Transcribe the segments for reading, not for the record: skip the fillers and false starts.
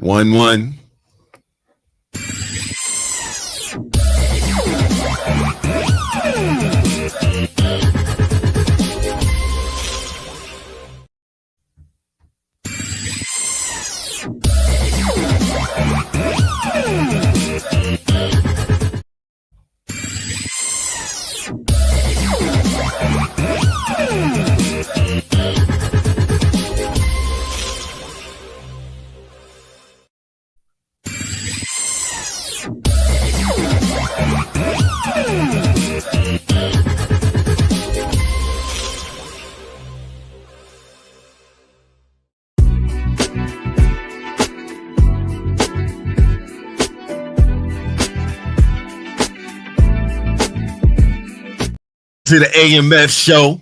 1-1. To the AMF show.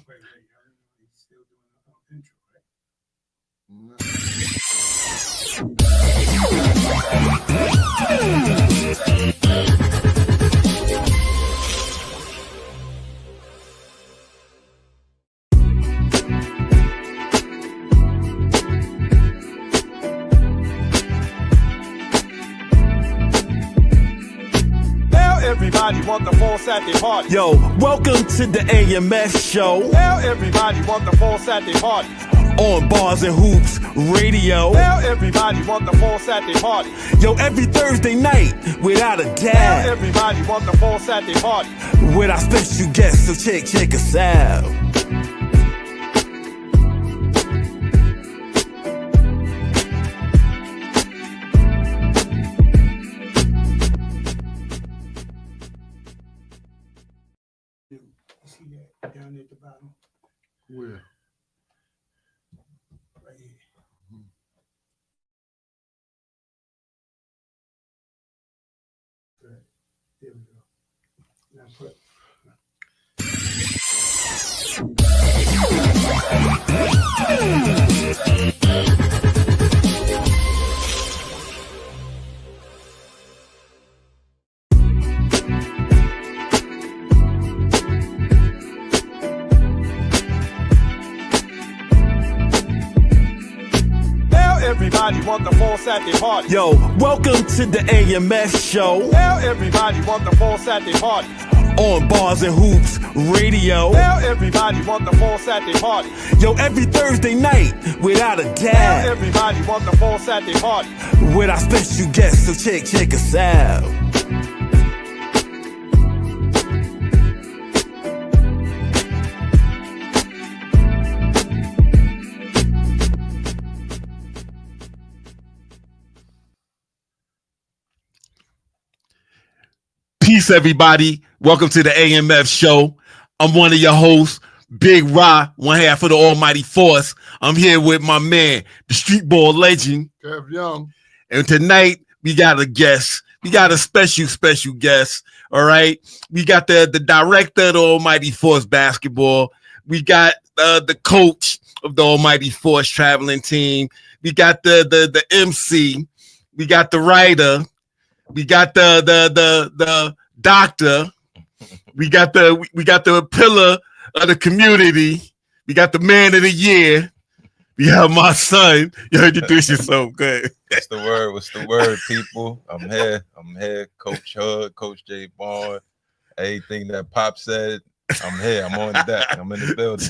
Everybody want the full Saturday party. Yo, welcome to the AMS show. Tell everybody want the full Saturday party. On Bars and Hoops Radio. Tell everybody want the full Saturday party. Yo, every Thursday night, without a Tell doubt. everybody want the full Saturday party. With our special guests, so check us out. See that down at the bottom? Where? Right here. Right. There we go. Now put. Everybody want the full Saturday party. Yo, welcome to the AMS show. Tell everybody want the full Saturday party. On Bars and Hoops Radio. Tell everybody want the full Saturday party. Yo, every Thursday night, without a Tell doubt. everybody want the full Saturday party. With our special guests, so check us out. Peace, everybody. Welcome to the AMF show. I'm one of your hosts, Big Ra, one half of the Almighty Force. I'm here with my man, the street ball legend, Kev Young. and tonight we got a guest. We got a special guest. All right, we got the director of the Almighty Force basketball. We got the coach of the Almighty Force traveling team. We got the MC. We got the writer. We got the doctor. We got the pillar of the community. We got the man of the year. We have my son. You introduce yourself. Good. What's the word? What's the word, people? I'm here. Coach Hood, Coach Jaivon. Everything that Pop said, I'm here. I'm on deck. I'm in the building.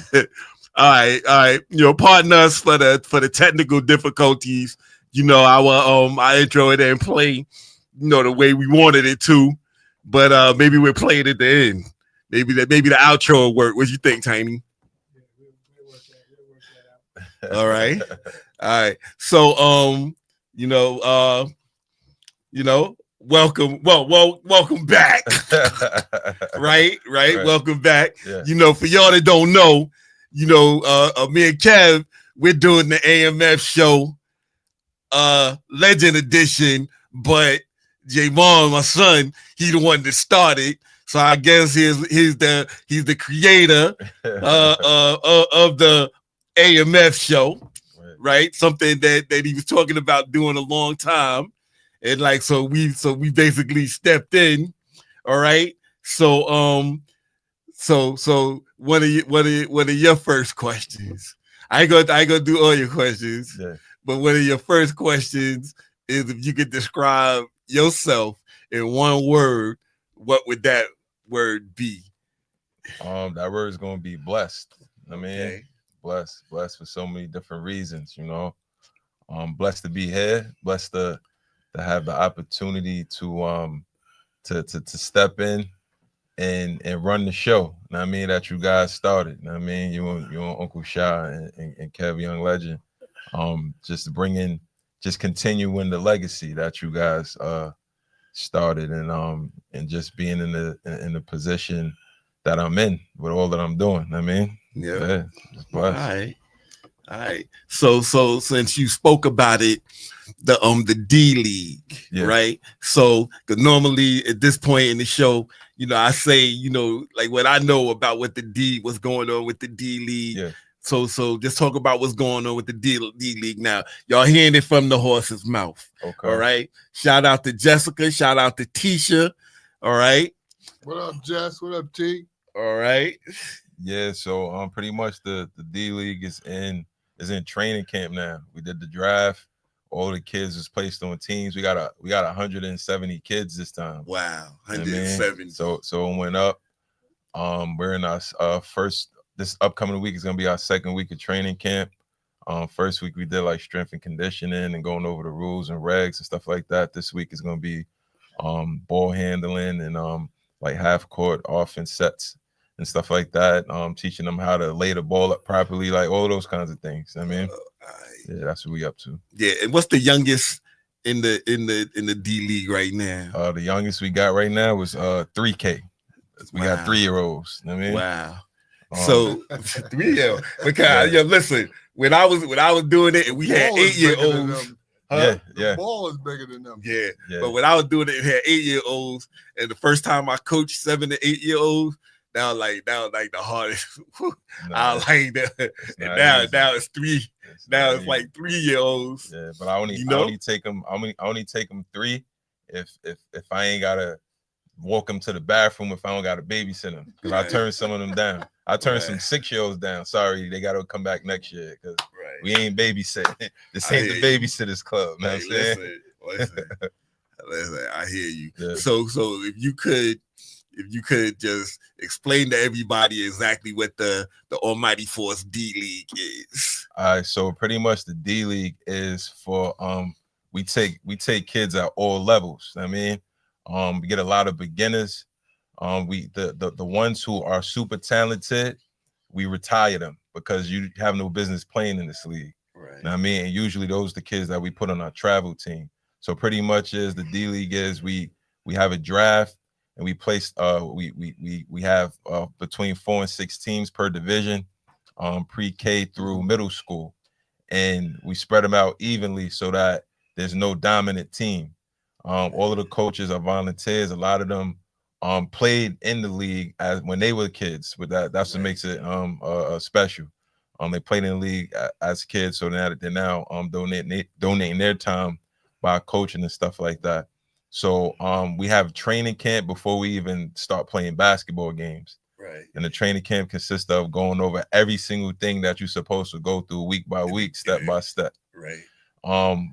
All right. Pardon us for the technical difficulties. Our intro it and play, the way we wanted it to, but maybe we'll play it at the end. Maybe the outro will work. What you think, Tiny? We'll work that out. All right. So welcome back. right. Welcome back. Yeah. For y'all that don't know, me and Kev, we're doing the AMF show, Legend Edition, but Jaivon, my son, he the one that started. So I guess he's the creator of the AMF show, right? Something that he was talking about doing a long time, and so we basically stepped in. All right. So what are your first questions? I ain't gonna do all your questions, Yeah. but what are your first questions is if you could describe yourself in one word, what would that word be? That word is gonna be blessed. I mean, Okay. blessed for so many different reasons, you know. Blessed to be here, blessed to have the opportunity to step in and run the show. I mean, that you guys started. I mean, you and Uncle Shy and Kev Young Legend. Just continuing the legacy that you guys started, and just being in the position that I'm in with all that I'm doing. I mean, yeah, just blessed. All right. So since you spoke about it, the D League, Yeah. right? So because normally at this point in the show, I say, like what I know about what's going on with the D League. Yeah. So just talk about what's going on with the D League now. Y'all hearing it from the horse's mouth. Okay. All right. Shout out to Jessica. Shout out to Tisha. All right. What up, Jess? What up, T? All right. Yeah. So pretty much the D League is in training camp now. We did the draft. All the kids was placed on teams. We got 170 kids this time. Wow, 170. I mean, so it went up. We're in our first. This upcoming week is gonna be our second week of training camp. First week we did like strength and conditioning and going over the rules and regs and stuff like that. This week is gonna be ball handling and like half court offense sets and stuff like that. Teaching them how to lay the ball up properly, like all those kinds of things. I mean, yeah, that's what we up to. Yeah, and what's the youngest in the D League right now? The youngest we got right now was 3K. We got 3-year-olds. I mean, wow. So 3-year-old. Because listen, when I was doing it, and we had 8-year-olds. Huh? The ball is bigger than them. Yeah. But when I was doing it, it had 8-year-olds, and the first time I coached 7 to 8-year-olds, that was like the hardest. I like that. And now it's 3. Now it's like 3-year-olds. Yeah, but I only take them 3 if I ain't gotta walk them to the bathroom if I don't gotta babysit them, because I turn some of them down. I turn some 6-year-olds down. Sorry, they gotta come back next year because we ain't babysitting. This ain't the babysitters club. You know what I'm saying? Listen, I hear you. Yeah. So if you could just explain to everybody exactly what the Almighty Force D League is. All right, so pretty much the D League is for we take kids at all levels. I mean, we get a lot of beginners. The ones who are super talented, we retire them because you have no business playing in this league. Right. You know what I mean? And usually those are the kids that we put on our travel team. So pretty much is the D League is we have a draft. And we place we have between 4 and 6 teams per division, pre-K through middle school, and we spread them out evenly so that there's no dominant team. All of the coaches are volunteers. A lot of them played in the league as when they were kids. But that's what makes it special. They played in the league as kids, so now they're now donating their time by coaching and stuff like that. So we have training camp before we even start playing basketball games. Right. And the training camp consists of going over every single thing that you're supposed to go through week by week, step by step. Right.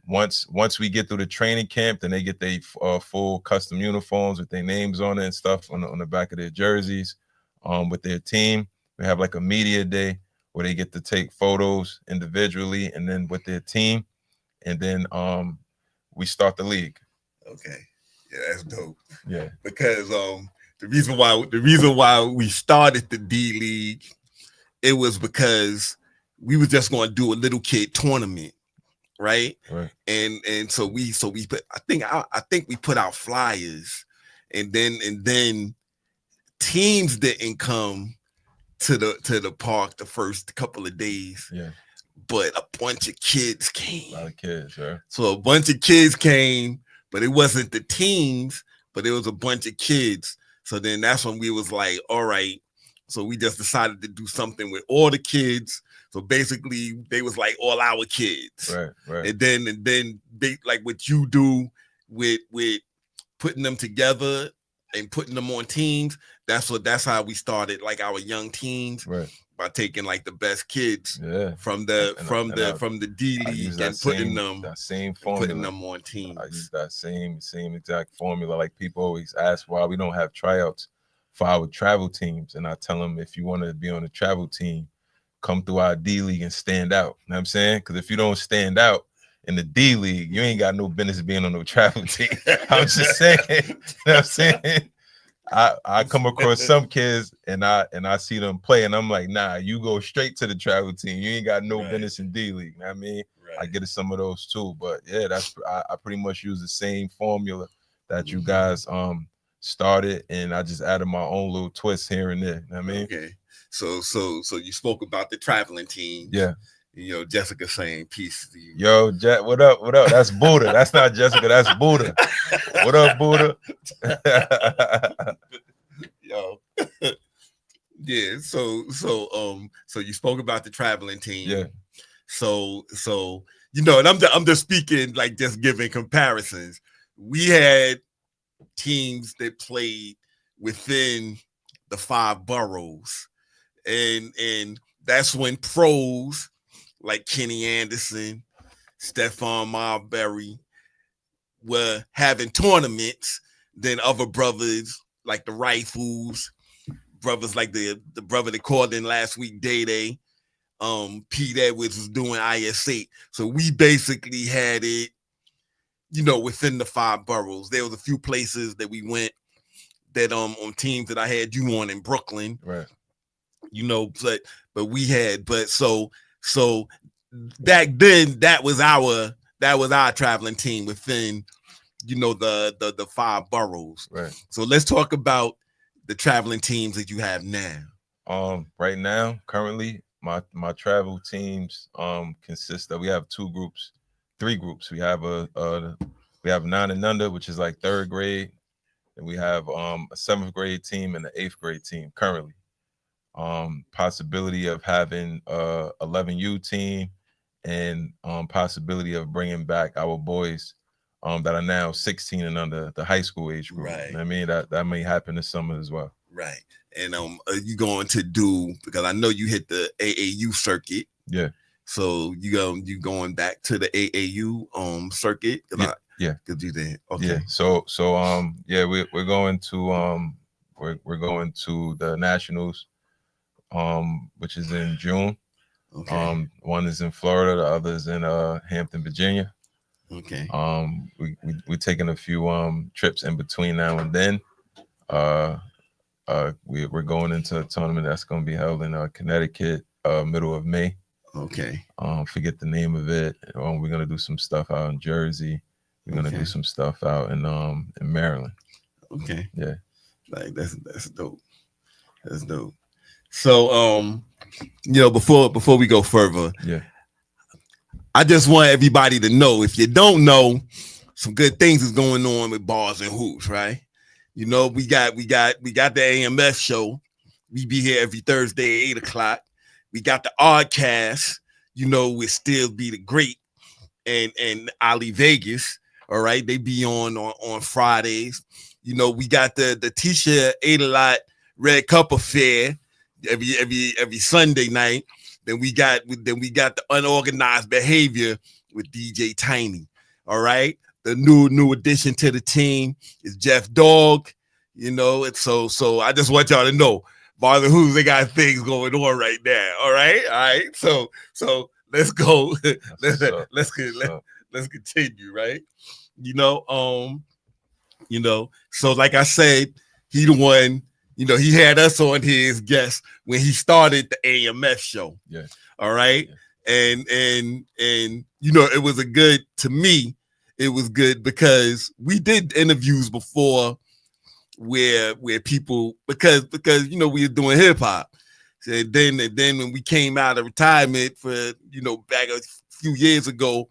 Once we get through the training camp, then they get their full custom uniforms with their names on it and stuff on the back of their jerseys with their team. We have like a media day where they get to take photos individually and then with their team. And then we start the league. Okay. Yeah, that's dope. Yeah. Because the reason why we started the D League, it was because we were just going to do a little kid tournament, right? Right. And so we put, I think we put out flyers, and then teams didn't come to the park the first couple of days. Yeah. But a bunch of kids came. A lot of kids, right? So a bunch of kids came, but it wasn't the teams, but it was a bunch of kids. So then that's when we was like, all right. So we just decided to do something with all the kids. So basically they was like all our kids. Right. And then they like what you do with putting them together and putting them on teams. That's how we started like our young teens, right. by taking like the best kids from And the D League and putting them on teams. I use that same exact formula. Like people always ask why we don't have tryouts for our travel teams, and I tell them if you want to be on a travel team, come through our D League and stand out. You know what I'm saying? Because if you don't stand out in the D League, you ain't got no business being on no travel team. I'm just saying. You know what I'm saying? I come across some kids and I see them play and I'm like, nah, you go straight to the travel team. You ain't got no business in D League. You know what I mean? I get some of those too. But yeah, I pretty much use the same formula that you guys started, and I just added my own little twist here and there. You know what I mean? Okay. So you spoke about the traveling team. Yeah. You know, Jessica saying peace to you. Yo, Jet, what up? What up? That's Buddha. That's not Jessica. That's Buddha. What up, Buddha? Yo. Yeah. So you spoke about the traveling team. Yeah. So you know, and I'm just speaking like just giving comparisons. We had teams that played within the 5 boroughs, and that's when pros like Kenny Anderson, Stephon Marbury were having tournaments. Then other brothers like the Rifles, brothers like the brother that called in last week, Day, Pete Edwards was doing IS8. So we basically had it, you know, within the 5 boroughs. There was a few places that we went that on teams that I had you on in Brooklyn, right? You know, but we had, but so back then that was our traveling team within, you know, the 5 boroughs. Right. So let's talk about the traveling teams that you have now. Right now, currently, my travel teams consist of, we have 3 groups. We have we have 9 and under, which is like 3rd grade, and we have a 7th grade team and an 8th grade team currently. Possibility of having 11U team, and possibility of bringing back our boys that are now 16 and under, the high school age group. Right. I mean, that may happen this summer as well. Right. And are you going to do, because I know you hit the AAU circuit. Yeah. So you going back to the AAU circuit? Yeah. Cause you did. Okay. Yeah. So yeah, we're going to we're going to the nationals, which is in June. Okay. One is in Florida, the other is in Hampton, Virginia. Okay. We're taking a few trips in between now and then. We're going into a tournament that's going to be held in Connecticut, middle of May. Okay. Forget the name of it. We're gonna do some stuff out in Jersey. We're gonna do some stuff out in Maryland. Okay. Yeah. Like that's dope. That's dope. So you know, before we go further, yeah, I just want everybody to know, if you don't know, some good things is going on with Bars and Hoops, right? You know, we got the AMS show. We be here every Thursday at 8:00. We got the Oddcast, you know, with Still Be the Great and Ali Vegas. All right, they be on Fridays. You know, we got the Tisha Ate-A-Lot Red Cup Affair every Sunday night. Then we got the Unorganized Behavior with DJ Tiny. All right, the new addition to the team is Jeff Dog. You know, it's so I just want y'all to know, Bars and Hoops, they got things going on right now. All right. So let's go. Let's continue, right? You know, so like I said, he the one, you know, he had us on his guest when he started the AMS show. Yeah. All right. Yeah. And you know, it was it was good because we did interviews before where people, because you know, we were doing hip hop. And then when we came out of retirement for, you know, back a few years ago,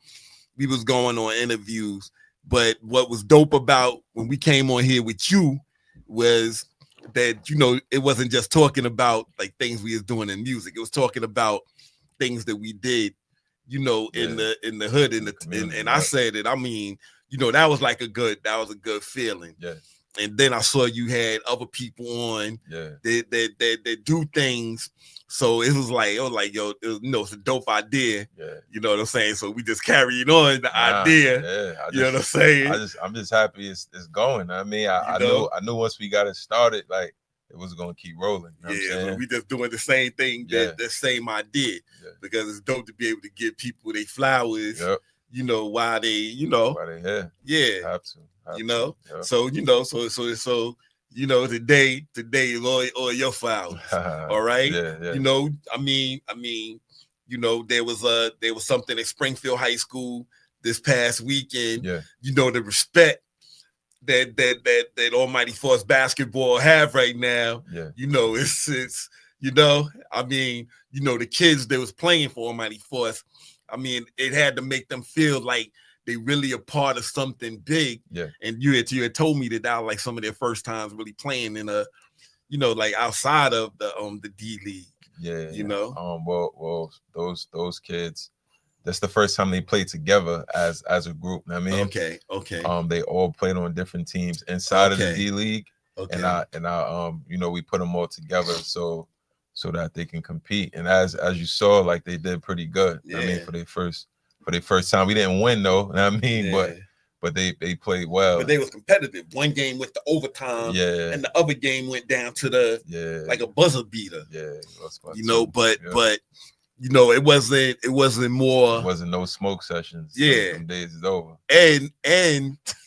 we was going on interviews. But what was dope about when we came on here with you was that, you know, it wasn't just talking about like things we was doing in music. It was talking about things that we did, you know, in the hood, and I said it. I mean, you know, that was a good feeling. Yeah. and then I saw you had other people on that do things. So it was like, yo, it's a dope idea. Yeah. You know what I'm saying? So we just carried on the idea. Yeah. You know what I'm saying? I'm just happy it's going. I mean, I knew once we got it started, like it was gonna keep rolling. You know what I'm saying? But we just doing the same thing, the same idea. Yeah. Because it's dope to be able to give people their flowers. Yep. You know, while they here. Yeah. Have to. You know, so today is all your flowers. All right. Yeah. You know, I mean, you know, there was something at Springfield High School this past weekend. Yeah. You know, the respect that Almighty Force basketball have right now. Yeah. You know, it's you know, I mean, you know, the kids that was playing for Almighty Force, I mean, it had to make them feel like they really a part of something big. Yeah. And you had told me that was like some of their first times really playing in a, you know, like outside of the D League. Yeah. You know. Well, those kids, that's the first time they played together as a group. I mean, okay. They all played on different teams inside of the D League. Okay. And I you know, we put them all together so that they can compete. And as you saw, like they did pretty good. Yeah. I mean, for their first time, we didn't win though. I mean, but they played well. But they was competitive. One game went to overtime, and the other game went down to the like a buzzer beater. Yeah, you know, but you know, it wasn't more. It wasn't no smoke sessions. Yeah, some days is over. And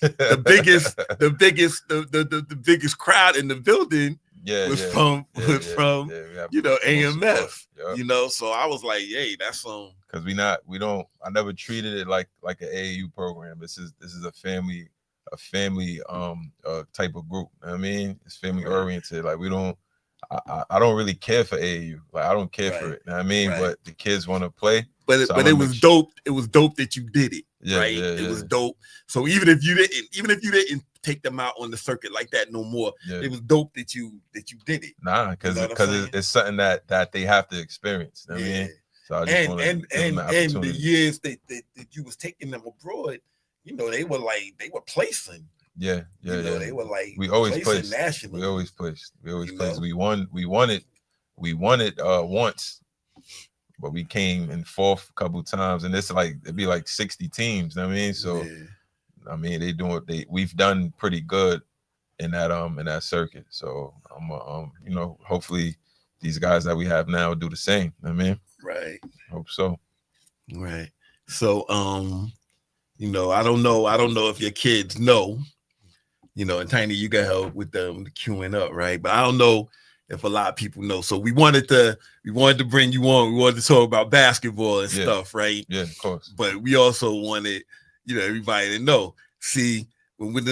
the biggest crowd in the building. Was from you know, AMF. You know, so I was like, hey, that's because I never treated it like an AAU program. This is a family type of group. I mean, it's family oriented. Like I don't really care for AAU. Like I don't care for it. I mean, but the kids want to play. But it was dope. It was dope that you did it. Right. It was dope. So even if you didn't take them out on the circuit like that no more, it was dope that you did it. Nah, because it's something that they have to experience. I mean, so I just and the years that you was taking them abroad, you know, they were placing. Yeah. They were like we always placed nationally. We always placed. We won it once. But we came in fourth a couple times, and it'd be like 60 teams. I mean, so I mean we've done pretty good in that circuit. So you know, hopefully these guys that we have now do the same. I mean, right. Hope so. Right. So you know, I don't know if your kids know, you know, and Tiny, you got help with the queuing up, right? But I don't know if a lot of people know. So we wanted to bring you on. We wanted to talk about basketball and stuff, right? Yeah, of course. But we also wanted, you know, everybody to know. See, when we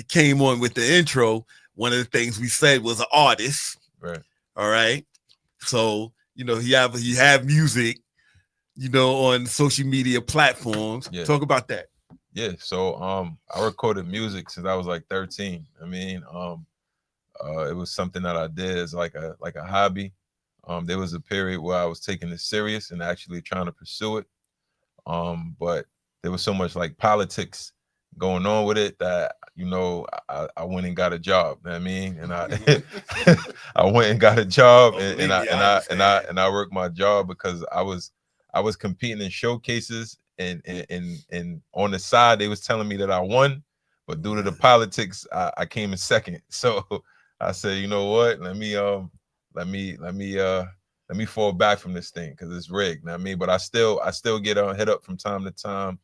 came on with the intro, one of the things we said was an artist. Right. All right. So, you know, he have music, you know, on social media platforms. Yeah. Talk about that. Yeah. So I recorded music since I was like 13. I mean, it was something that I did as like a hobby. There was a period where I was taking it serious and actually trying to pursue it. But there was so much like politics going on with it that, you know, I went and got a job. You know what I mean, and I went and got a job, and I worked my job because I was competing in showcases, and on the side they was telling me that I won, but due to the politics, I came in second. So I said, you know what? Let me fall back from this thing because it's rigged. You know what I mean, but I still get hit up from time to time.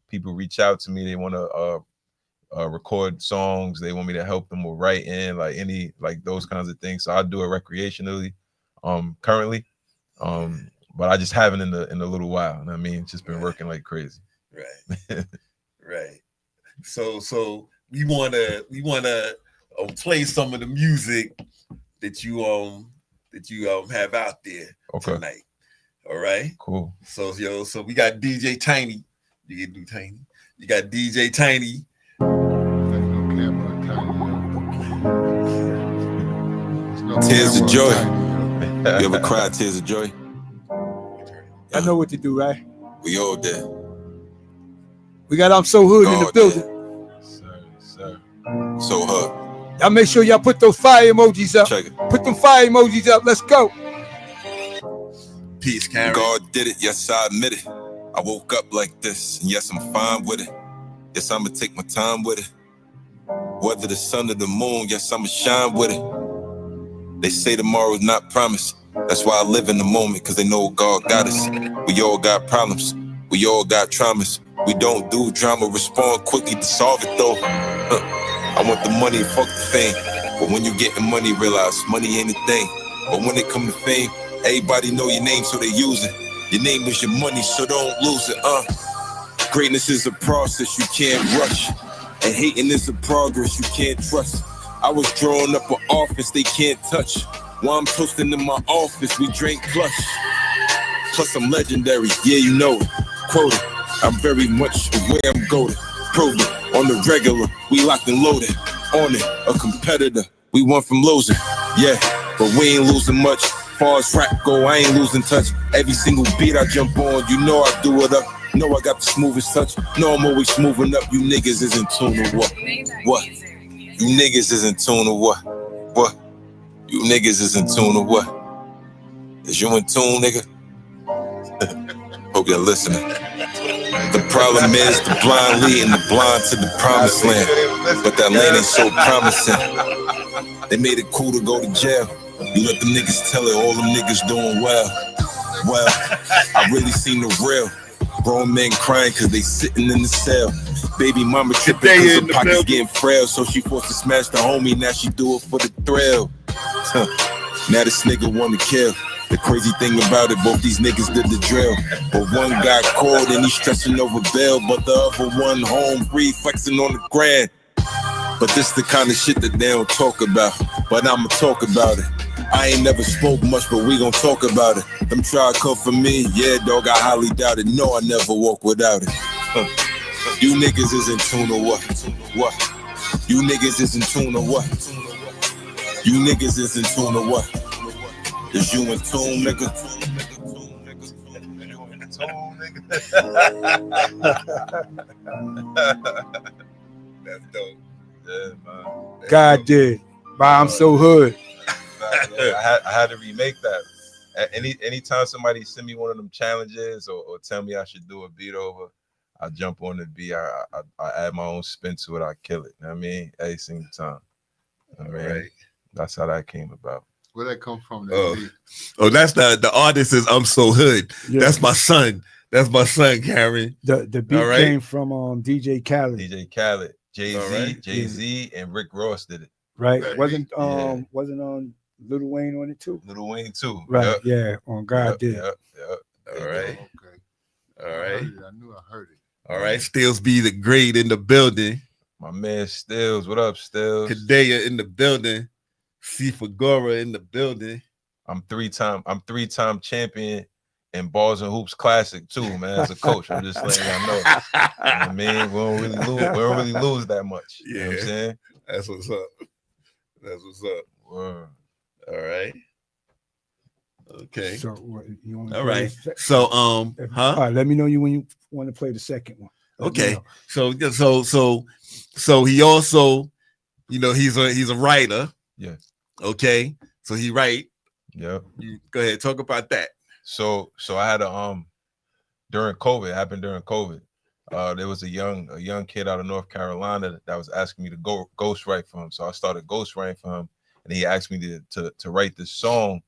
People reach out to me. They want to record songs. They want me to help them with writing, like those kinds of things. So I do it recreationally, currently. But I just haven't in a little while. You know what I mean, it's just been working like crazy. Right. Right. So we wanna play some of the music that you have out there tonight. All right. Cool. So we got DJ Tiny. You can do Tiny. You got DJ Tiny. Tears of joy. You ever cried tears of joy? I know what to do, right? We all did. We got I'm So Hood in the building. Sir. So hard. Y'all make sure y'all put those fire emojis up. Check it. Put them fire emojis up. Let's go. Peace, Karen. God did it, yes, I admit it. I woke up like this, and yes, I'm fine with it. Yes, I'ma take my time with it. Whether the sun or the moon, yes, I'ma shine with it. They say tomorrow's not promised. That's why I live in the moment, cause they know God got us. We all got problems. We all got traumas. We don't do drama, respond quickly to solve it though. I want the money, fuck the fame. But when you getting money, realize money ain't a thing. But when it come to fame, everybody know your name, so they use it. Your name is your money, so don't lose it, Greatness is a process you can't rush. And hating is a progress you can't trust. I was drawing up an office they can't touch. While I'm toasting in my office, we drink plush. Plus I'm legendary, yeah you know it. Quote it, I'm very much aware I'm goated. Prove it, on the regular, we locked and loaded. On it, a competitor, we won from losing. Yeah, but we ain't losing much. Far as rap go, I ain't losing touch. Every single beat I jump on, you know I do it up. Know I got the smoothest touch. Know I'm always smoothing up. You niggas is in tune or what? What? You niggas is in tune or what? What? You niggas is in tune or what? Is you in tune, nigga? Hope you're listening. The problem is the blind leading the blind to the promised land. But that land ain't so promising. They made it cool to go to jail. You let the niggas tell it, all them niggas doing well. Well, I really seen the real. Grown men crying cause they sitting in the cell. Baby mama tripping cause her pockets getting frail. So she forced to smash the homie, now she do it for the thrill. Now this nigga wanna kill. The crazy thing about it, both these niggas did the drill. But one got caught and he's stressing over bail. But the other one home free, flexing on the grand. But this the kind of shit that they don't talk about. But I'ma talk about it. I ain't never spoke much, but we gon' talk about it. Them try to come for me, yeah, dog, I highly doubt it. No, I never walk without it. You niggas is in tune or what? What? You niggas is in tune or what? You niggas is in tune or what? Is you in tune, nigga? That's dope. Yeah, man. God did. Bye, I'm so hood. I had to remake that. Anytime somebody send me one of them challenges or tell me I should do a beat over, I jump on the beat. I add my own spin to it. I kill it. You know what I mean? Every single time. You know what I mean? Right. That's how that came about. Where that come from? Oh, that's the artist is I'm So Hood. Yeah. That's my son. That's my son, Karen. The beat All right. came from DJ Khaled. DJ Khaled, Jay-Z, All right. Jay-Z, and Rick Ross did it. Right? That Wasn't yeah. wasn't Lil Wayne on it too? Lil Wayne too. Right, Yep. yeah. On God Yep, did. Yep. All right. Okay. All right. I knew I heard it. All right. Stills be the great in the building. My man Stills, what up, Stills? Kadea in the building. C Fagora in the building. I'm three-time champion in Balls and Hoops Classic too, man. As a coach, I'm just letting y'all know. You know what I mean, we don't really lose that much. You know what I'm Yeah. saying? That's what's up. That's what's up. Word. All right. Okay. So what, you want All right. So all right, let me know you when you want to play the second one. Let me okay. know. So he also, he's a writer. Yeah. Okay. So he write. Yep. You go ahead, talk about that. So I had during COVID, it happened during COVID. There was a young kid out of North Carolina that was asking me to go ghostwrite for him. So I started ghostwriting for him, and he asked me to write this song.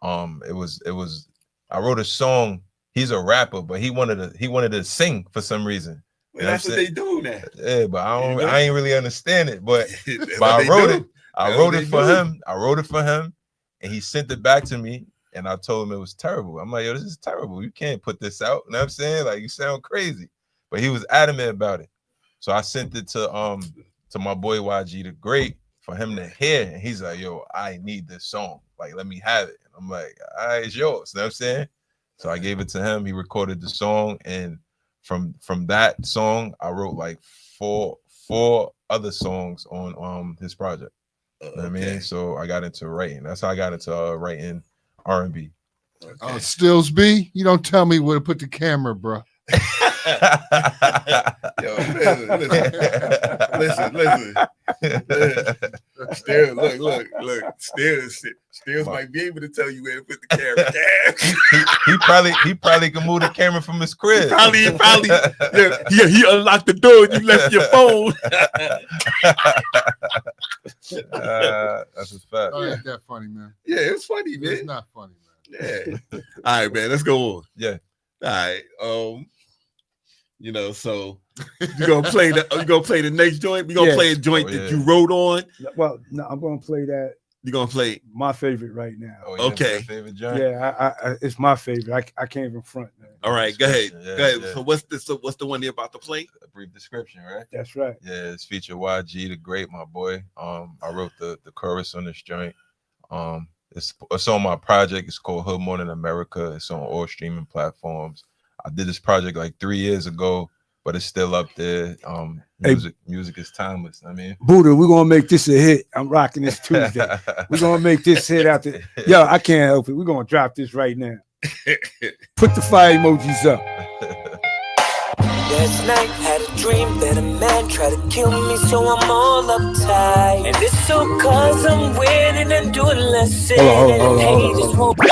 It was I wrote a song. He's a rapper, but he wanted to sing for some reason. Well, that's what they do now. Yeah, but I ain't really understand it. But That's but what I they wrote do. it. I That's wrote what it they for do. him. I wrote it for him, and he sent it back to me. And I told him it was terrible. I'm like, yo, this is terrible. You can't put this out. You know what I'm saying? Like, you sound crazy. But he was adamant about it. So I sent it to my boy YG the Great for him to hear. And he's like, yo, I need this song. Like, let me have it. And I'm like, all right, it's yours. You know what I'm saying? So I gave it to him. He recorded the song. And from that song, I wrote like four other songs on his project. You know what I mean? So I got into writing. That's how I got into writing R&B. Stills B, you don't tell me where to put the camera, bro. Yo, listen. Still, look. Still might be able to tell you where to put the camera. he probably can move the camera from his crib. He unlocked the door and you left your phone. That's a fact. Oh, ain't that funny, man? Yeah, it's funny, man. It's not funny, man. Yeah. All right, man. Let's go on. Yeah. All right. So you're gonna play the next joint. We're gonna play a joint that you wrote on. Well, no, I'm gonna play that. You're gonna play my favorite right now. Oh, yeah, okay. Favorite joint? Yeah, I it's my favorite. I can't even front, man. All right, go ahead. Yeah, go ahead. yeah. So what's the one you're about to play? A brief description, right? That's right. Yeah, it's featured YG the Great, my boy. I wrote the chorus on this joint. It's on my project. It's called Hood More Than America. It's on all streaming platforms. I did this project like 3 years ago, but it's still up there. Music is timeless. I mean, Buddha, we're gonna make this a hit. I'm rocking this Tuesday. We're gonna make this hit out there. Yo, I can't help it. We're gonna drop this right now. Put the fire emojis up. Last night had a dream that a man tried to kill me, so I'm all uptight. And it's so cause I'm winning and doing less. Hold on.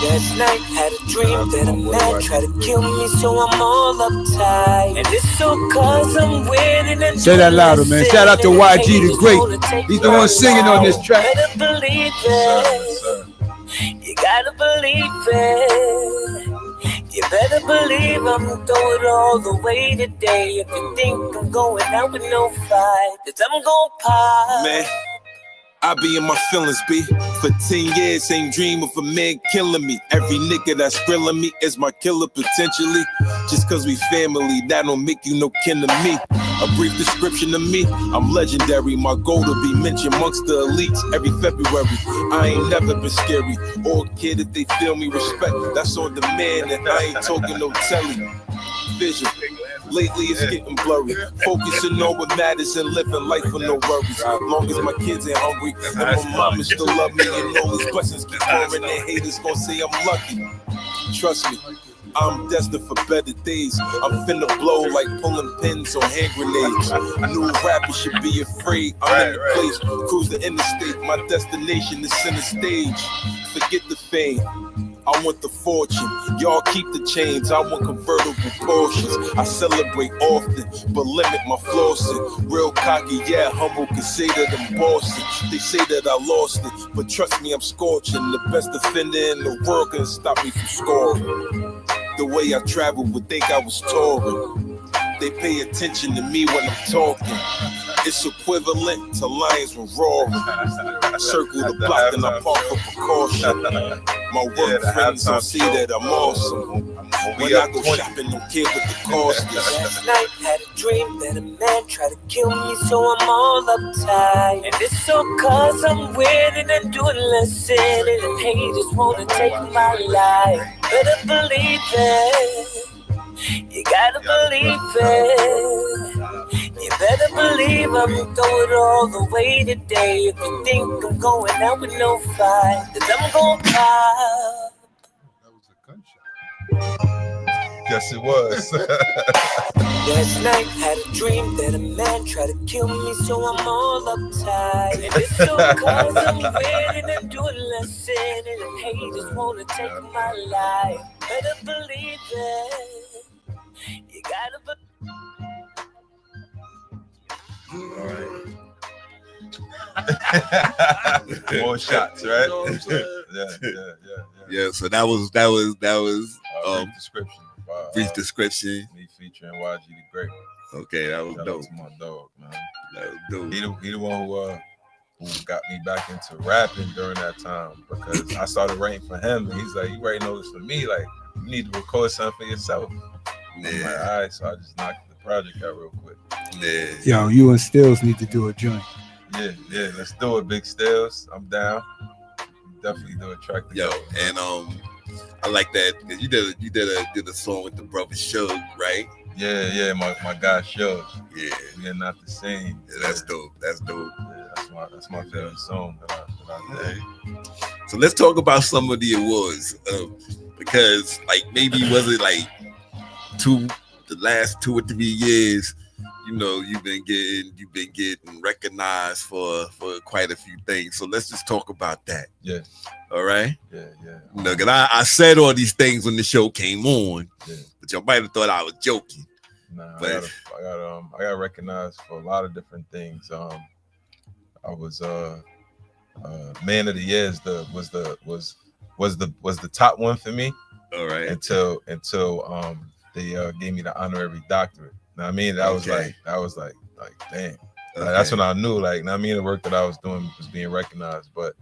Last night had a dream that a man tried to kill me, so I'm all uptight. And it's so cause I'm winning and say that louder, man. Shout out to YG the Great. He's the one singing on this track. Better believe it. You gotta believe it. You better believe I'm gonna throw it all the way today. If you think I'm going out with no fight, cause I'm gonna pop. Man, I be in my feelings, B. For 10 years, ain't dream of a man killing me. Every nigga that's grilling me is my killer potentially. Just cause we family, that don't make you no kin to me. A brief description of me, I'm legendary. My goal to be mentioned amongst the elites every February. I ain't never been scary. All kid, if they feel me, respect. That's on demand, and I ain't talking no telly. Vision. Lately it's getting blurry. Focusing on what matters and living life with no worries. Long as my kids ain't hungry and my mama still love me, and all these blessings keep pouring, and haters gon' say I'm lucky. Trust me, I'm destined for better days. I'm finna blow like pulling pins on hand grenades. New rappers should be afraid. I'm in the place, cruise the interstate. My destination is center stage. Forget the fame, I want the fortune. Y'all keep the chains, I want convertible Porsches. I celebrate often, but limit my flossing. Real cocky, yeah, humble, can say that I'm bossing. They say that I lost it, but trust me, I'm scorching. The best defender in the world can stop me from scoring. The way I travel would think I was touring. They pay attention to me when I'm talking. It's equivalent to lions when roaring. Circle the block and I park for precaution. My work friends don't see that I'm awesome. When I go shopping, don't care what the cost is. Last night had a dream that a man tried to kill me, so I'm all uptight. And it's so cause I'm winning and doing less sinning, and haters wanna take my life. Better believe it. You gotta believe it. You better believe I'm gonna throw it all the way today. If you think I'm going out with no fight, cause I'm gonna pop. That was a gunshot. Yes, it was. Last night had a dream that a man tried to kill me, so I'm all uptight. And it's so cause I'm winning and doing less sinning, and haters wanna take my life. Better believe it. You gotta believe. All right. More shots, right? Yeah. So that was brief description. brief description. Me featuring YG the Great. Okay, that was Shout out dope. to my dog, man. That was dope. He the one who got me back into rapping during that time, because I started writing for him, and he's like, "You writing all this for me? Like, you need to record something for yourself." I'm like, all right, so I just knocked the project out real quick. Yeah. Yo, you and Stills need to do a joint. Yeah, let's do it, Big Stills. I'm down. Definitely do a track together. Yo, and I like that because you did a song with the brother Shug, right? Yeah, my guy Shug. Yeah. We are not the same. Yeah, that's dope. That's dope. Yeah, that's my favorite song that I did. So let's talk about some of the awards. because like maybe was it like the last 2 or 3 years, you know, you've been getting recognized for quite a few things. So let's just talk about that. Yeah. All right. Yeah. You know, cause I said all these things when the show came on, Yeah. but y'all might have thought I was joking. Nah, But I got recognized for a lot of different things. I was man of the year was the top one for me. All right. Until they gave me the honorary doctorate. Now I mean that was like damn. Okay. That's when I knew, like, I mean, the work that I was doing was being recognized. But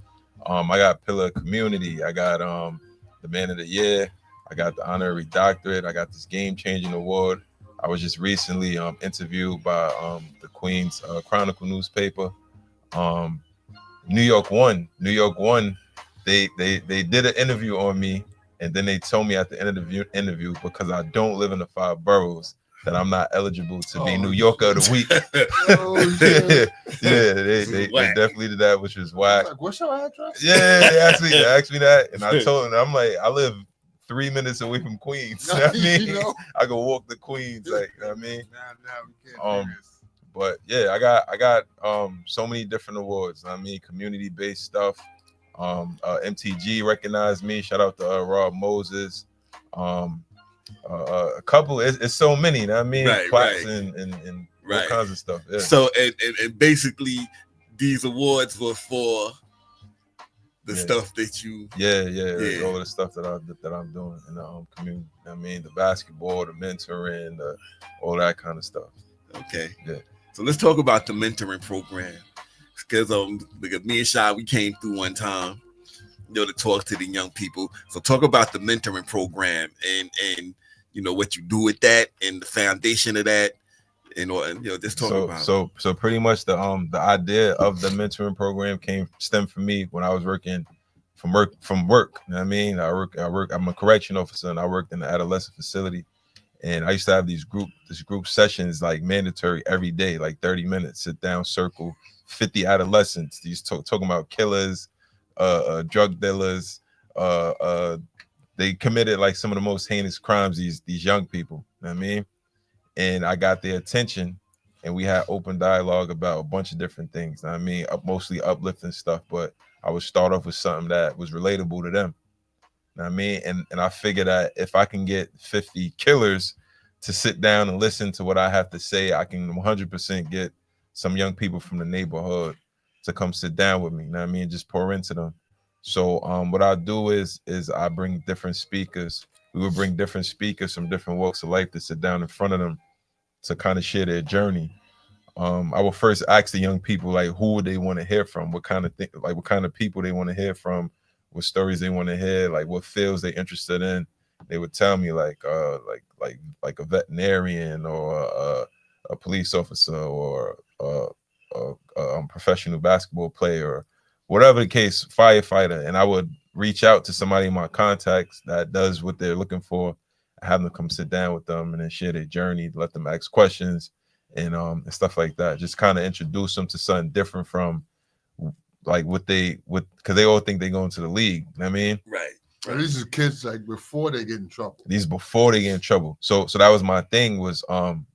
I got Pillar of Community, I got the Man of the Year, I got the honorary doctorate, I got this game changing award. I was just recently interviewed by the Queens Chronicle newspaper. New York One. They did an interview on me, and then they told me at the end of the interview, because I don't live in the 5 boroughs, that I'm not eligible to be New Yorker of the Week. They definitely did that, which was whack. Like, what's your address? Yeah, they asked me that, and I told them, I'm like, I live 3 minutes away from Queens. You know what I mean? You know? I can walk to Queens, like, you know what I mean? Nah, we can't do this. But yeah, I got so many different awards. I mean, community-based stuff. MTG recognized me. Shout out to Rob Moses. A couple. It's so many. You know what I mean? Plaques and all kinds of stuff. Yeah. So and basically, these awards were for the stuff that you. Yeah. All the stuff that I'm doing in the community. I mean, the basketball, the mentoring, all that kind of stuff. Okay. Yeah. So let's talk about the mentoring program, because me and Shy, we came through one time, you know, to talk to the young people. So talk about the mentoring program and you know what you do with that and the foundation of that, and you know, just talk about. So pretty much the idea of the mentoring program stemmed from me when I was working from work. You know what I mean? I work. I'm a correction officer, and I worked in the adolescent facility. And I used to have these group sessions, like mandatory every day, like 30 minutes, sit down, circle, 50 adolescents. These talking about killers, drug dealers. They committed like some of the most heinous crimes. These young people, you know what I mean? And I got their attention, and we had open dialogue about a bunch of different things. You know what I mean, mostly uplifting stuff, but I would start off with something that was relatable to them. You know what I mean? And I figured that if I can get 50 killers to sit down and listen to what I have to say, I can 100% get some young people from the neighborhood to come sit down with me. You know what I mean? Just pour into them. So what I do is I bring different speakers. We would bring different speakers from different walks of life to sit down in front of them to kind of share their journey. I will first ask the young people, like, who would they want to hear from? What kind of people they want to hear from? What stories they want to hear, like what fields they interested in. They would tell me like a veterinarian or a police officer or a professional basketball player or whatever the case, firefighter. And I would reach out to somebody in my contacts that does what they're looking for, have them come sit down with them and then share their journey, let them ask questions and stuff like that. Just kind of introduce them to something different from like because they all think they go into the league. You know what I mean? Right. And these are kids like before they get in trouble. Before they get in trouble. So that was my thing was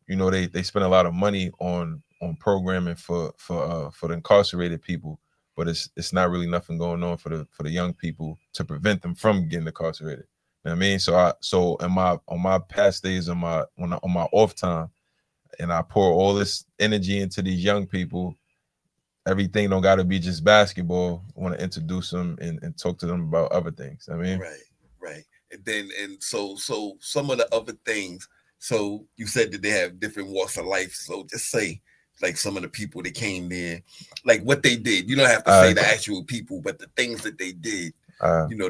you know, they spend a lot of money on programming for the incarcerated people, but it's not really nothing going on for the young people to prevent them from getting incarcerated. You know what I mean? So on my past days on my off time, and I pour all this energy into these young people. Everything don't got to be just basketball. I want to introduce them and talk to them about other things. I mean, right. And so some of the other things. So you said that they have different walks of life. So just say like some of the people that came there, like what they did. You don't have to say the actual people, but the things that they did. You know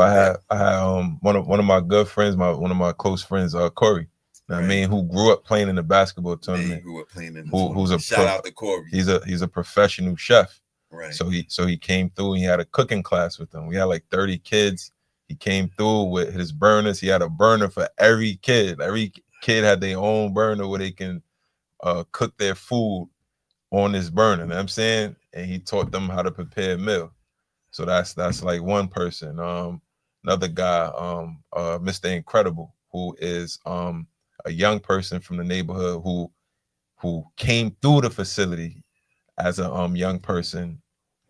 I had one of my good friends, one of my close friends, Corey. I mean, who grew up playing in the basketball tournament. He grew up playing in the tournament. Shout out to Corey. He's a professional chef. Right. So he came through and he had a cooking class with them. We had like 30 kids. He came through with his burners. He had a burner for every kid. Every kid had their own burner where they can cook their food on this burner. You know what I'm saying? And he taught them how to prepare a meal. So that's like one person. another guy, Mr. Incredible, who is a young person from the neighborhood who came through the facility as a young person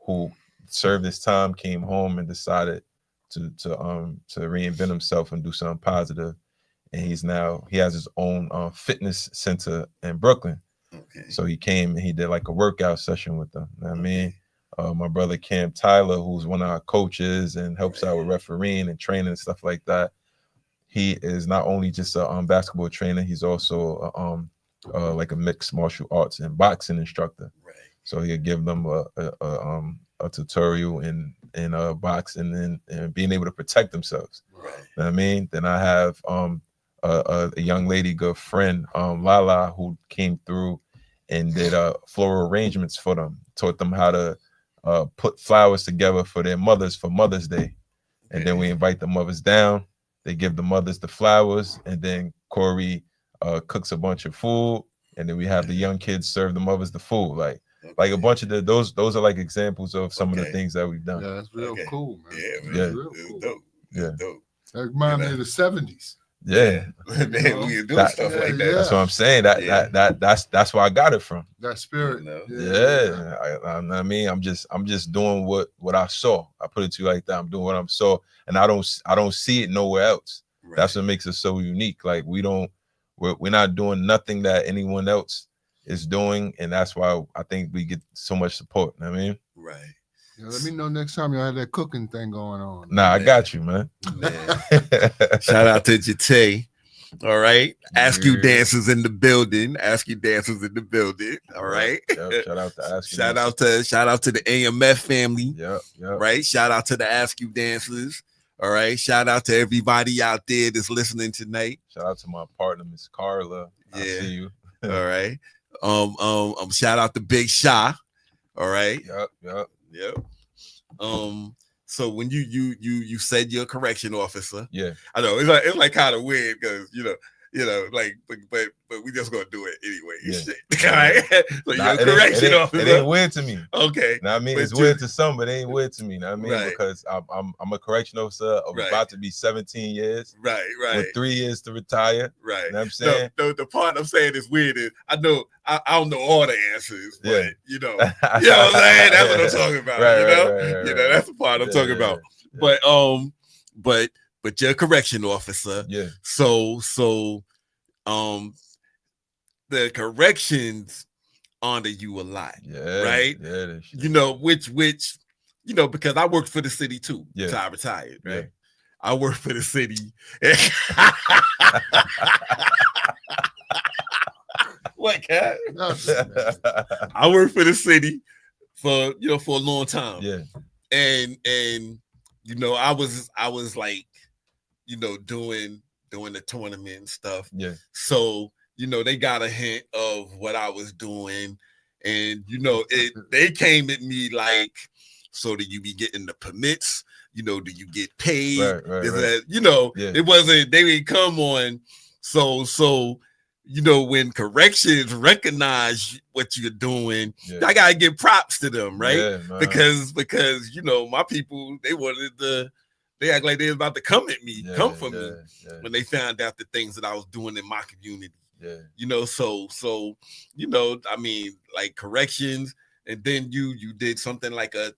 who served his time, came home, and decided to reinvent himself and do something positive. And he has his own fitness center in Brooklyn. Okay. So he came and he did like a workout session with them. You know what I mean? My brother Cam Tyler, who's one of our coaches and helps out with refereeing and training and stuff like that. He is not only just a basketball trainer, he's also like a mixed martial arts and boxing instructor. Right. So he'll give them a tutorial in boxing and being able to protect themselves. Right. You know what I mean? Then I have a young lady, good friend, Lala, who came through and did floral arrangements for them, taught them how to put flowers together for their mothers for Mother's Day. And then we invite the mothers down. They give the mothers the flowers, and then Corey cooks a bunch of food, and then we have the young kids serve the mothers the food. Like a bunch of those are like examples of some of the things that we've done. Yeah, that's real cool, man. Yeah, man. Yeah. Real It's cool. dope. Yeah. It's dope. That reminds me of the 70s. Yeah. Man, we were doing That- stuff yeah, like that. yeah. That's what I'm saying. That's where I got it from. That spirit. You know? Yeah. I mean, I'm just doing what I saw. I put it to you like that. I'm doing what I saw, and I don't see it nowhere else. Right. That's what makes it so unique. Like we're not doing nothing that anyone else is doing, and that's why I think we get so much support. You know what I mean? Right. Yeah, let me know next time y'all have that cooking thing going on. Nah, I got you, man. Man. Shout out to Jate. All right. Ask You Yeah. Dancers in the building. Ask You Dancers in the building. All right. Yep, shout out to Ask You Shout Dancers. out to the AMF family. Yep. Right. Shout out to the Ask You Dancers. All right. Shout out to everybody out there that's listening tonight. Shout out to my partner, Miss Carla. I Yeah. see you. All right. Shout out to Big Sha. All right. Yep. Yep. So when you said you're a correction officer, Yeah. I know it's like kind of weird because you know, like but we just gonna do it anyway. Yeah. Shit. All right. So Nah, you're a correction it officer. ain't weird to me. Okay. Know what I mean, But it's you- weird to some, but it ain't weird to me. Know what I mean, Right. because I'm a correction officer of Right. about to be 17 years Right. with 3 years to retire. Right. You know what I'm saying? The part I'm saying is weird is I know I don't know all the answers, but Yeah. you know what I'm saying? That's what I'm talking about. Right, you know, right, you know, that's the part I'm talking about. Yeah. But you're a correction officer. Yeah. So the corrections honor you a lot. Yeah. Right? Yeah. That shit. You know, which because I worked for the city too. Yeah. So I retired, right? Yeah. I worked for the city. What, cat? I worked for the city for a long time. Yeah. And I was like, doing the tournament and stuff. Yeah. So, they got a hint of what I was doing. And they came at me like, so do you be getting the permits? Do you get paid? Right. Is that, Yeah. it wasn't, they didn't come on. So when corrections recognize what you're doing, Yeah. I gotta give props to them, right? Yeah, man. Because my people, they act like they was about to come at me, come for me Yeah. when they found out the things that I was doing in my community. Yeah. So I mean, like corrections, and then you did something like a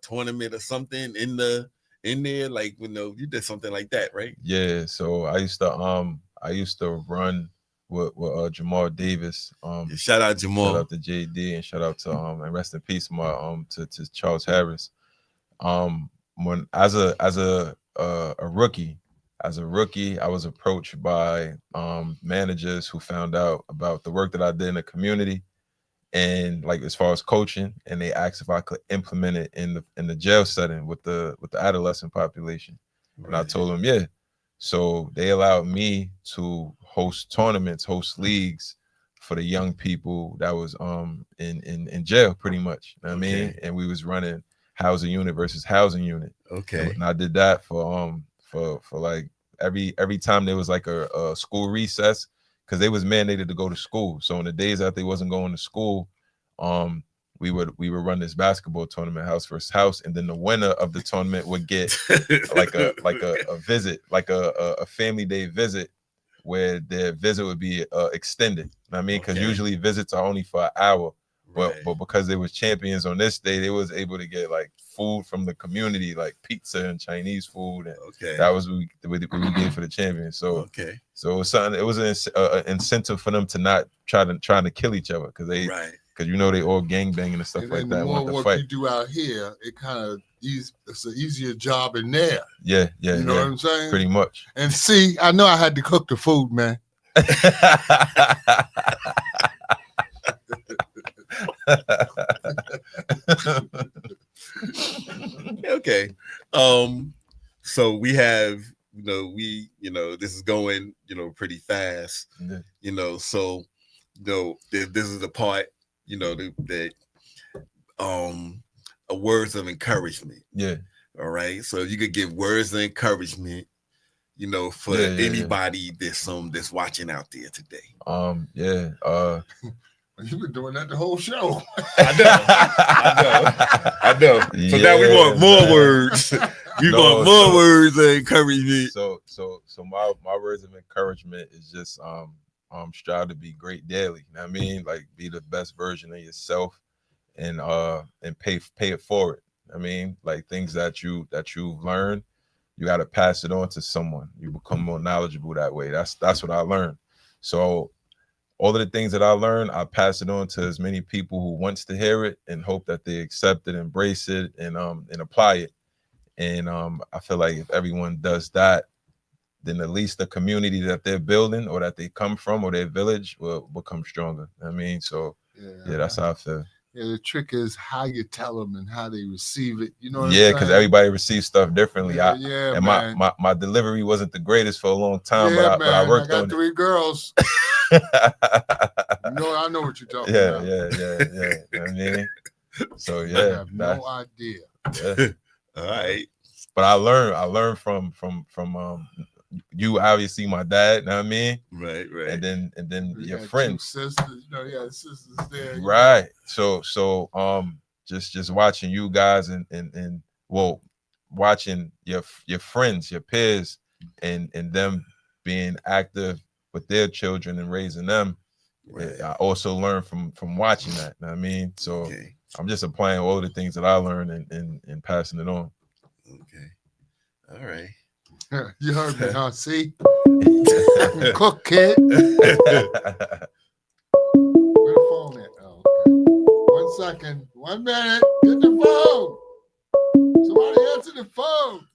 tournament or something in there, like you did something like that, right? Yeah. So I used to run with Jamal Davis. Shout out Jamal. Shout out to JD and shout out to and rest in peace to Charles Harris. When as a rookie, I was approached by managers who found out about the work that I did in the community and like as far as coaching, and they asked if I could implement it in the jail setting with the adolescent population. Right. And I told them, yeah. So they allowed me to host tournaments, host leagues for the young people that was in jail pretty much. You know what I mean? And we was running housing unit versus housing unit. Okay. And I did that for like every time there was like a school recess, because they was mandated to go to school. So in the days that they wasn't going to school, we would run this basketball tournament, house versus house, and then the winner of the tournament would get like a visit, like a family day visit, where their visit would be extended. I mean, because usually visits are only for an hour, but because they was champions on this day, they was able to get like food from the community, like pizza and Chinese food, and that was what we gave for the champions. So so it was something. It was an incentive for them to not trying to kill each other, because they because you know they all gangbanging and stuff like that. The more work you do out here, it kind of it's an easier job in there. Yeah. You know what I'm saying? Pretty much. And see, I know I had to cook the food, man. Okay. So we have, this is going, pretty fast. So this is the part, that words of encouragement. Yeah. All right. So you could give words of encouragement, for anybody that's watching out there today. You've been doing that the whole show. I know. So now we want more words. We want more words of encouragement. So my words of encouragement is just strive to be great daily. You know what I mean? Like, be the best version of yourself, and pay it forward. I mean, like, things that you've learned, you got to pass it on to someone. You become more knowledgeable that way. That's what I learned. So all of the things that I learned, I pass it on to as many people who wants to hear it, and hope that they accept it, embrace it, and apply it. And I feel like if everyone does that, then at least the community that they're building, or that they come from, or their village, will become stronger. I mean, so yeah, that's how I feel. Yeah, the trick is how you tell them and how they receive it. You know what I'm saying? Yeah, because everybody reces stuff differently. And my delivery wasn't the greatest for a long time, but I worked on it. I got 3 girls. I know what you're talking about. Yeah. You know what I mean? So yeah, I have no idea. Yeah. All right. But I learned from you, obviously, my dad, you know what I mean? Right. And then your friends. Sisters, sisters there. Right. So just watching you guys and watching your friends, your peers, and them being active with their children and raising them. Right. I also learned from watching that. You know what I mean? So I'm just applying all the things that I learned and passing it on. Okay. All right. You heard me, huh? See? Cook, kid. Where the phone at? Oh, okay. 1 second. 1 minute. Get the phone. Somebody answer the phone.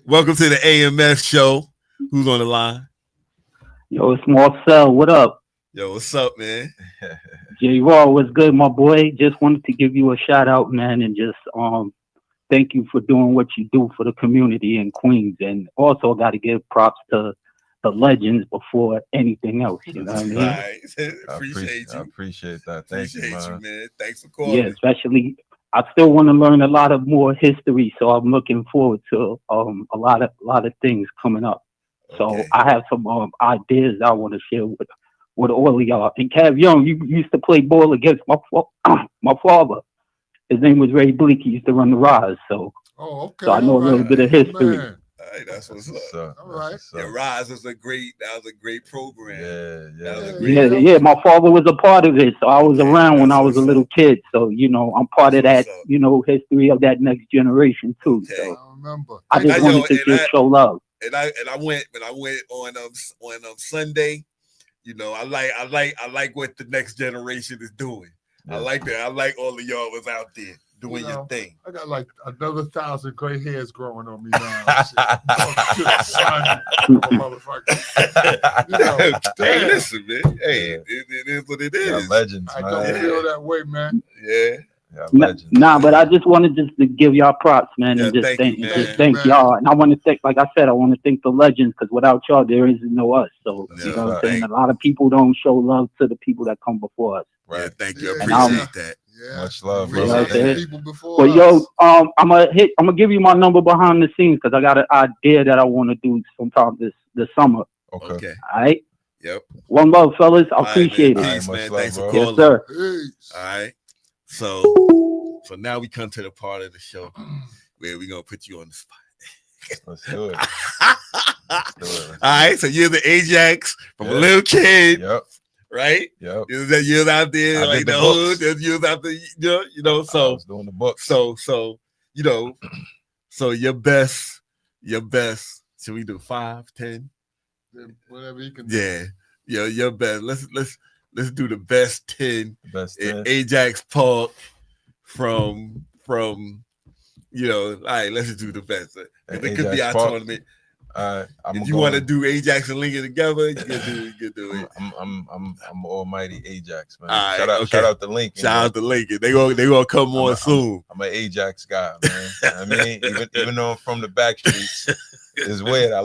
Welcome to the AMS show. Who's on the line? Yo, it's Marcel. What up? Yo, what's up, man? Jaivon, what's good, my boy? Just wanted to give you a shout out, man, and just thank you for doing what you do for the community in Queens. And also got to give props to the legends before anything else. You know what I mean? Right. I appreciate that. Thank you, man. Thanks for calling. Yeah, especially I still want to learn a lot of more history, so I'm looking forward to a lot of things coming up. So I have some ideas I want to share with all of y'all. And Cav Young, you used to play ball against my father. His name was Ray Bleak. He used to run the Rise. So, so I know a little bit of history. Man. All right, that's what's up. All right. Yeah, Rise was a great program. Yeah. My father was a part of it, so I was around when I was a little kid. So I'm part of that. History of that next generation too. Okay. So I remember. I just wanted to just show love. And I went on Sunday. I like what the next generation is doing. Yeah. I like that. I like all of y'all was out there doing your thing. I got like another 1,000 gray hairs growing on me now. Hey, listen, man. Hey, it is what it is. Yeah, legends, I don't feel that way, man. Yeah. Nah, but I just wanted just to give y'all props, man, and just thank y'all. And I want to thank, like I said, I want to thank the legends, because without y'all, there is no us. So you know what I'm saying. A lot of people don't show love to the people that come before us. Right. Yeah, thank you. I appreciate that. Yeah. Much love, bro. People before but yo, I'm gonna give you my number behind the scenes, because I got an idea that I want to do sometime this summer. Okay. All right. Yep. One love, fellas. I appreciate it. Peace, man. Thanks for Yes, calling. sir. Peace. All right. So now we come to the part of the show where we're gonna put you on the spot. Let's do it. All right, so you're the Ajax from a little kid, right? Yep. You're out there I like did the the books. hood. You're out there, you know. I So was doing the books. so you know, so your best. Should we do 5, 10? Whatever you can do. Yeah, your best. Let's do the best 10. The best in 10. Ajax Park from all right, let's just do the best. It could be our tournament. If you want to do Ajax and Lincoln together, you can do it. I'm almighty Ajax, man. Right, shout out to Lincoln. Shout out to Lincoln. They gonna come on soon. I'm an Ajax guy, man. I mean, even though I'm from the back streets, it's weird. I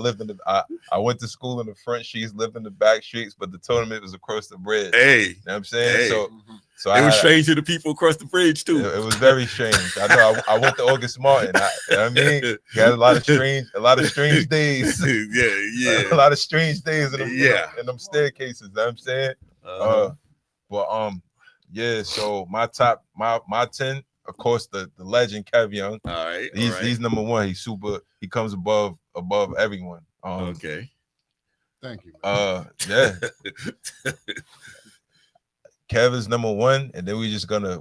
went to school in the front streets, lived in the back streets, but the tournament was across the bridge. Hey, you know what I'm saying? Hey. So it was strange to the people across the bridge too. It was very strange. I know. I went to August Martin. You know what I mean? Got a lot of strange days. Yeah. A lot of strange days in them staircases. You know what I'm saying? Yeah. So my 10, of course, the legend Kev Young. All right. He's number one. He's super. He comes above everyone. Okay. Thank you. Yeah. Kev is number one, and then we just gonna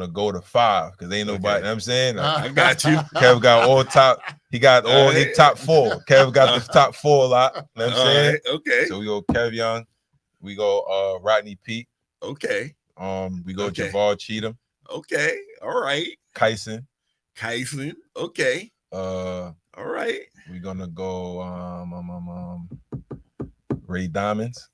go to 5 because ain't nobody. You know what I'm saying, I got you. Kev got all top. He got all his top 4. Kev got the top 4 a lot. You know what I'm saying? Right, okay. So we go Kev Young, we go Rodney Peete. Okay. We go Jaivon Cheatham. Okay. All right. Kyson. Okay. All right. We're gonna go Ray Diamonds.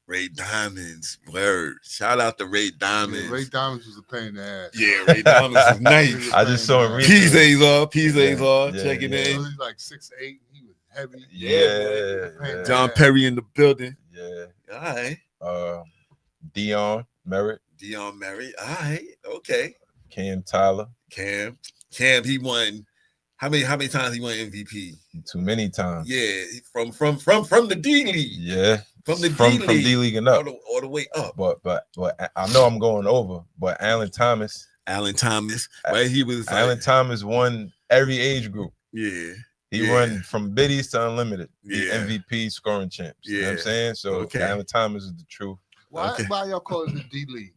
Word. Shout out to Ray Diamonds. Yeah, Ray Diamonds was a pain in the ass. Yeah, Ray Diamonds was nice. I just saw him. PZ's checking in. He was like 6'8". He was heavy. Yeah. John Perry in the building. Yeah. All right. Dion Merritt. All right. Okay. Cam Tyler. Cam, he won. How many times he won MVP? Too many times. Yeah, from the D League. Yeah, from the from D League and up, all the way up. But I know I'm going over. But Alan Thomas, right? He was Alan Thomas won every age group. Yeah, he won from biddies to unlimited. Yeah, MVP scoring champs. Yeah, you know what I'm saying. So Alan Thomas is the truth. Why y'all call it the D League?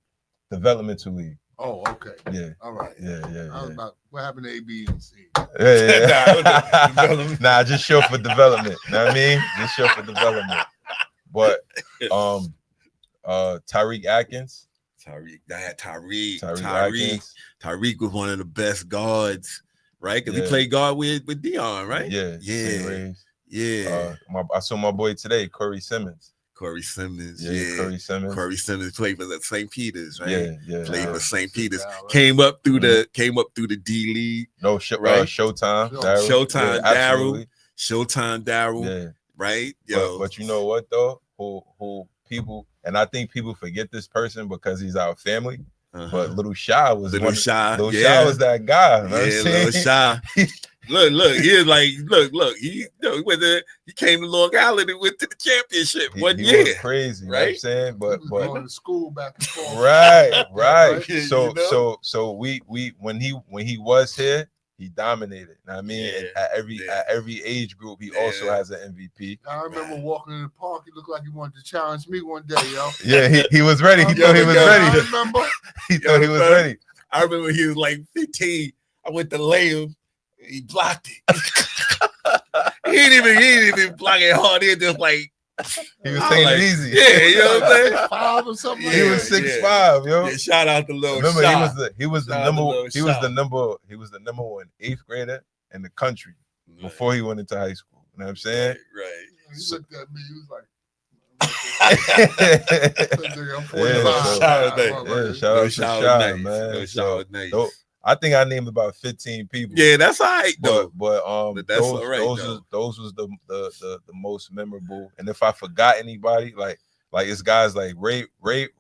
Developmental league. Oh, okay. Yeah. All right. Yeah. I was about, what happened to A, B, and C? Yeah. Nah, just show for development. You know what I mean? Just show for development. But Tyreek Atkins. Tyreek Atkins. was one of the best guards, right? Because he played guard with Dion, right? Yeah. I saw my boy today, Corey Simmons. Corey Simmons played for the St. Peter's, right? Yeah. Played for St. Peter's. Came up through the D League. No, right? Showtime. Showtime Daryl. Yeah. Right. But you know what though? Who people, and I think people forget this person because he's our family. But Little Shy was Shy was that guy. Little Shy. Look, he was like, look, he came to Long Island and went to the championship one year. Was crazy, right? You know what I'm saying? But going to school back and forth. Right. So we when he was here, he dominated. I mean, at every age group, he also has an MVP. I remember walking in the park. He looked like he wanted to challenge me one day, yo. Yeah, he was ready. He thought he was ready. I remember. He thought he was ready. I remember he was like 15. I went to lay him. He blocked it. he didn't even block it hard. He was just like he was taking it easy. Yeah, you know what I'm saying? 5 or something. He was 6'5", yo. Yeah, shout out to Lil Remember, Shot. he was the number one 8th grader in the country before he went into high school. You know what I'm saying? Right. He looked at me. He was like. Shout out to Shy, man. I think I named about 15 people. Yeah, that's all right though. But that's all right. Those was the most memorable. And if I forgot anybody, like it's guys like Ray Hicks.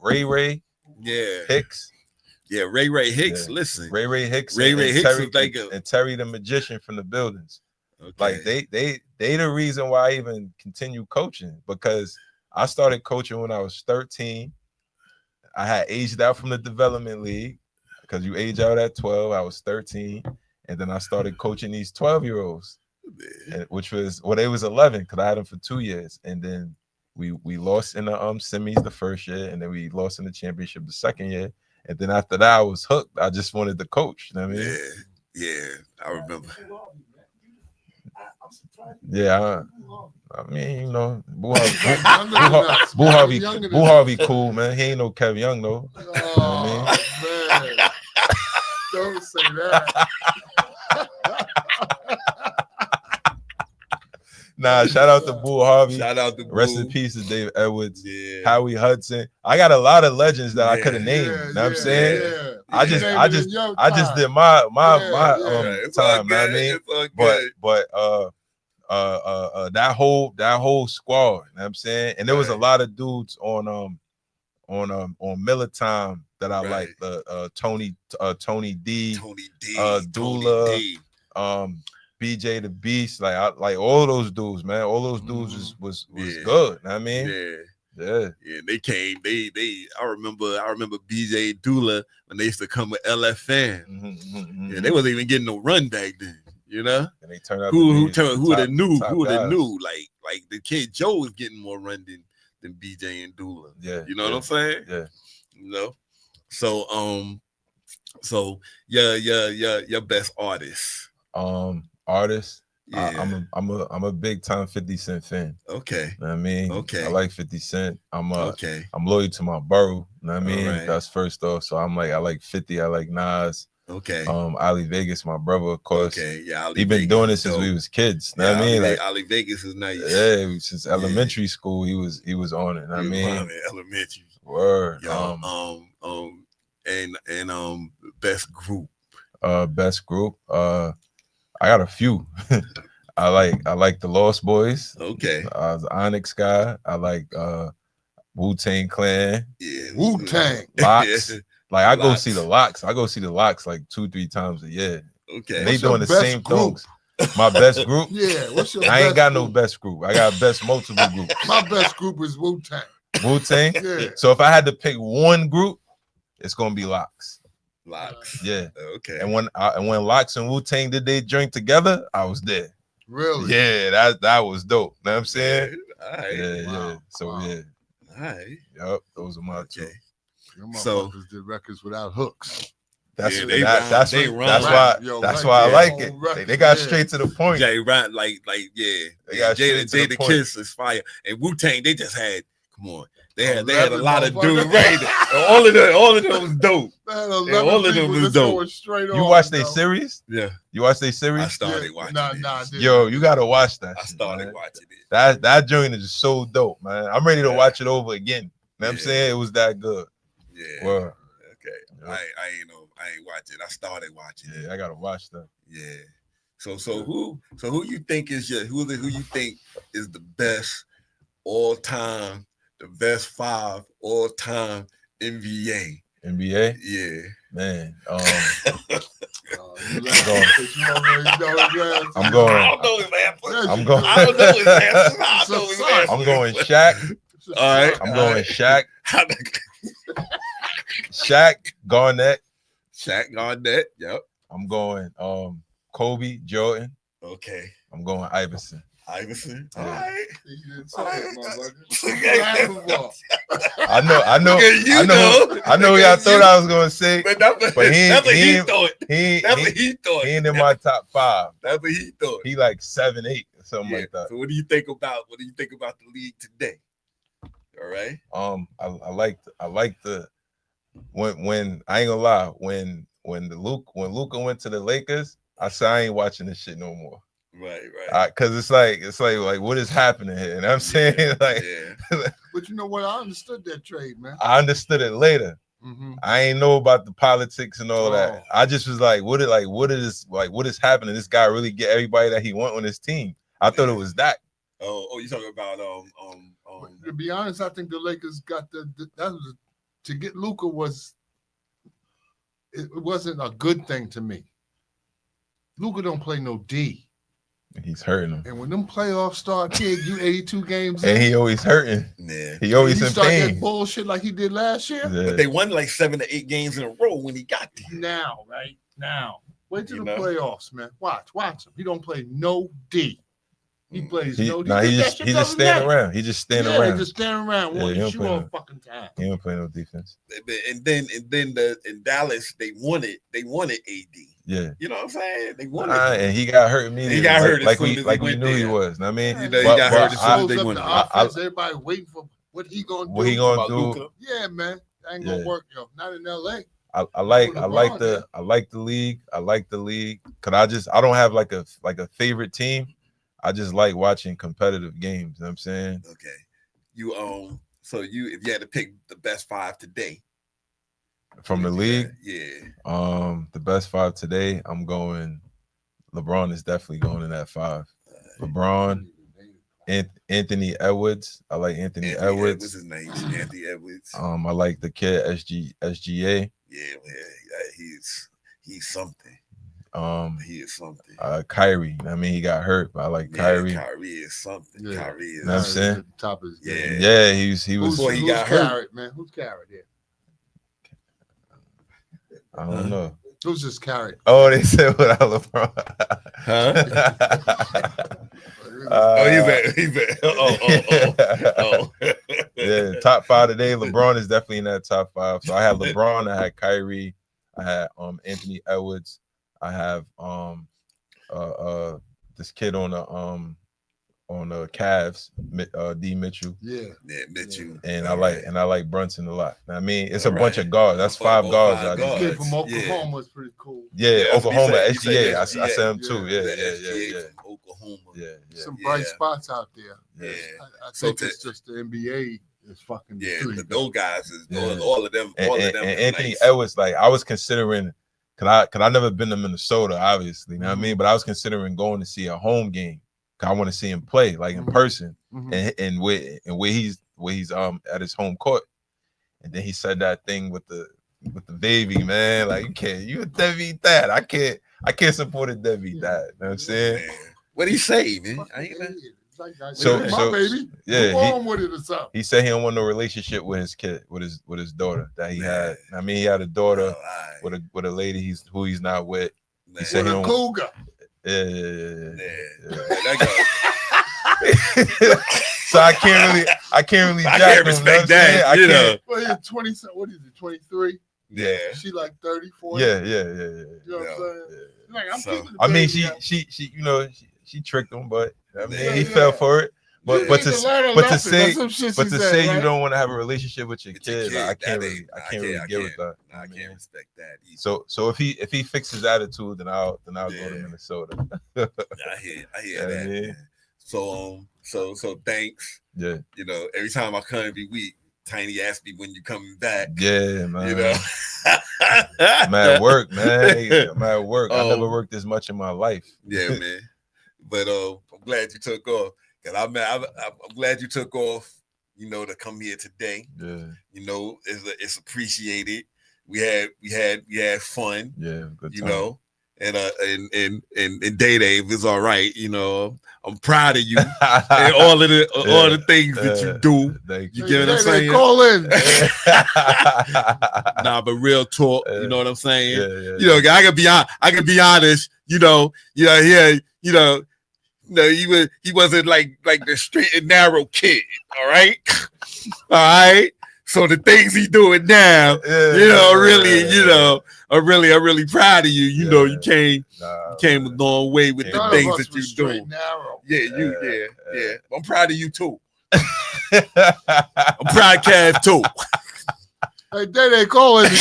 Yeah, Ray Hicks. Listen, Ray Hicks. Ray Hicks Terry, was like and Terry the Magician from the Buildings. Okay. Like they the reason why I even continue coaching, because I started coaching when I was 13. I had aged out from the development league. because you age out at 12. I was 13, and then I started coaching these 12-year-olds, which was they was 11 because I had them for 2 years, and then we lost in the semis the first year, and then we lost in the championship the second year, and then after that I was hooked. I just wanted to coach. You know what I mean? Yeah, I remember. Yeah, I mean, you know, Boo Harvey cool, man. He ain't no Kev Young though. Oh, You know what I mean? man. Don't say that. Nah, shout out to Boo Harvey. Shout out to Boo. Rest in peace to Dave Edwards, Howie Hudson. I got a lot of legends that I could have named. You know what I'm saying? I just did my time. You know what I mean? But that whole squad. You know what I'm saying? And there was a lot of dudes on Miller Time that I like. Tony D, Dula, BJ the Beast, like I like all those dudes, man. All those dudes was good. You know what I mean? Yeah. They came. I remember BJ and Dula when they used to come with LFN. Yeah, they wasn't even getting no run back then. You know? And they turned out who would have knew? Like the kid Joe was getting more run than BJ and Dula. Yeah. You know what I'm saying? Yeah. You know. So your best artist. Artist. Yeah. I'm a big time 50 Cent fan. Okay. You know what I mean? Okay. I like 50 Cent. I'm loyal to my borough. You know what I mean? Right. That's first off. So I like 50. I like Nas. Okay. Ali Vegas, my brother, of course. Okay. Yeah. He been doing this since we was kids. You know what I mean? Like Ali Vegas is nice. Yeah, since elementary school, he was on it. You know what I mean? Elementary. Word. Best group. Best group. I got a few. I like the Lost Boys. Okay. I was an Onyx guy. I like Wu-Tang Clan. Yeah. Wu-Tang. Locks. Like I go see the Locks. I go see the Locks like 2-3 times a year. Okay. They doing the same things. My best group. Yeah. What's your I ain't got group? no best group. I got best multiple groups. My best group is Wu-Tang. Wu-Tang? Yeah. So if I had to pick one group, it's gonna be Locks. Locks. Yeah. Okay. And when Locks and Wu-Tang did they joint together, I was there. Really? Yeah, that was dope. Know what I'm saying? All right. Yeah. So yeah. All right. Yep. Those are my two. So did records without hooks. That's they why I like it. They got straight to the point. They got Jay the Kiss is fire. And Wu-Tang, they just had they had a lot of dudes right. All of them was dope. All of them was dope. You watch their series? Yeah. You watch their series? I started watching it. Yo, you gotta watch that. I started watching it. That joint is so dope, man. I'm ready to watch it over again. You know what I'm saying? It was that good. Yeah. Well, okay. I ain't watching it. I started watching it. Yeah, I gotta watch that. Yeah. So who you think is who you think is the best all time, the best 5 all time NBA? NBA? Yeah. Man. I'm going Shaq. All right. I'm going Shaq. Shaq, Garnett. Yep. I'm going Kobe, Jordan. Okay. I'm going Iverson. All right. I know y'all thought I was gonna say, but he ain't in my top 5. That's what he thought. He like 7, 8 or something like that. So what do you think about the league today? All right. I like the when I ain't gonna lie, when Luka went to the Lakers, I said I ain't watching this shit no more. Right. Cause it's like what is happening here? And I'm saying like, but you know what? I understood that trade, man. I understood it later. Mm-hmm. I ain't know about the politics and all that. I just was like, what is happening? This guy really get everybody that he want on his team. I thought it was that. Oh, you talking about To be honest, I think the Lakers got to get Luka it wasn't a good thing to me. Luka don't play no D. He's hurting him. And when them playoffs start, kid, you 82 games And in, he always hurting. Yeah. He always he in start that pain. bullshit like he did last year. Yeah. But they won like 7 to 8 games in a row when he got there. Now, right now, wait till You the know? playoffs, man. Watch him. He don't play no D. He plays no D. Nah, he did that just shit he the just other standing night. around. He just standing Yeah, around. just standing around, Yeah, wanting he to don't shoot play all no- fucking time. He don't play no defense. And then in Dallas, they wanted AD. Yeah. You know what I'm saying? They wanted him. And he got hurt immediately. He got hurt as like soon we as he like we went knew he there. was. Know what I mean, You know, he got hurt as soon as Slows they up wanted the him. offense. Everybody waiting for what he gonna do. what he gonna About do? Luka. Yeah, man. That ain't gonna work, yo. Not in LA. I like LeBron, the league. I like the league. Cause I don't have like a favorite team. I just like watching competitive games. You know what I'm saying? Okay. You so if you had to pick the best 5 today From the league, yeah. the best 5 today, I'm going. LeBron is definitely going in that 5. LeBron, Anthony Edwards. I like Anthony Edwards. What's his name? Anthony Edwards. I like the kid SGA. Yeah, he's something. He is something. Kyrie. I mean, he got hurt, but I like Kyrie. Kyrie is something. Yeah. Kyrie is. You know what I'm saying? At the top of his game. Yeah, he was. Before he Who's got hurt. Carrot, man? Who's Carrot here? I don't know. Who's just Carrot? Oh, they said without LeBron. He's a Yeah, top 5 today. LeBron is definitely in that top 5. So I had LeBron, I had Kyrie, I had Anthony Edwards, I have this kid on the Cavs, D Mitchell. Yeah, Mitchell. And I like Brunson a lot. I mean, it's a bunch of guards. That's 5 guards. The kid from Oklahoma was pretty cool. Yeah, Oklahoma, SGA. I SGA. said him too. Yeah. From Oklahoma. Yeah. Some bright spots out there. Yeah. I think it's just the NBA is fucking. Those guys is all of them. All of them. And Anthony Edwards, like I was considering, cause I never been to Minnesota, obviously. You know what I mean? But I was considering going to see a home game. Cause I want to see him play like in person, and where he's at his home court. And then he said that thing with the baby, man. Like you a deadbeat dad. I can't support a deadbeat dad. You know what I'm saying? Man. What'd he say, man? So my baby. Yeah, Go on with it or something. He said he don't want no relationship with his kid, with his daughter that he had. I mean, he had a daughter with a lady who he's not with. He said he don't. Cougar. Yeah. So I can't really I can't him, respect that. You know. Well, you're 20. What is it? 23. Yeah. She like 30, 40. Yeah. You know what I'm saying? Like, I'm keeping the I mean, baby now. she tricked him, but I mean, he fell for it. But to say you don't want to have a relationship with your kid, like, I can't really get with that. I can't respect that either. So if he fixes his attitude, then I'll go to Minnesota. I hear that. Man. So thanks. Yeah. You know, every time I come every week, Tiny asks me when you coming back. Yeah, man. You know, I'm at work, man. I'm at work. I never worked this much in my life. Yeah, man. But I'm glad you took off. Cause I'm glad you took off. You know, to come here today. Yeah. You know, it's appreciated. We had fun. Yeah. Good time. You know, and Day was all right. You know, I'm proud of you and all the things that you do. You get what I'm saying? Call in. Nah, but real talk. You know what I'm saying? Yeah. You know, I can be honest. You know, no, he wasn't like the straight and narrow kid. All right. So the things he doing now, I'm really proud of you. You know, you came a long way with the things that you do. Yeah. I'm proud of you too. I'm proud of Cav too. Hey, they call it.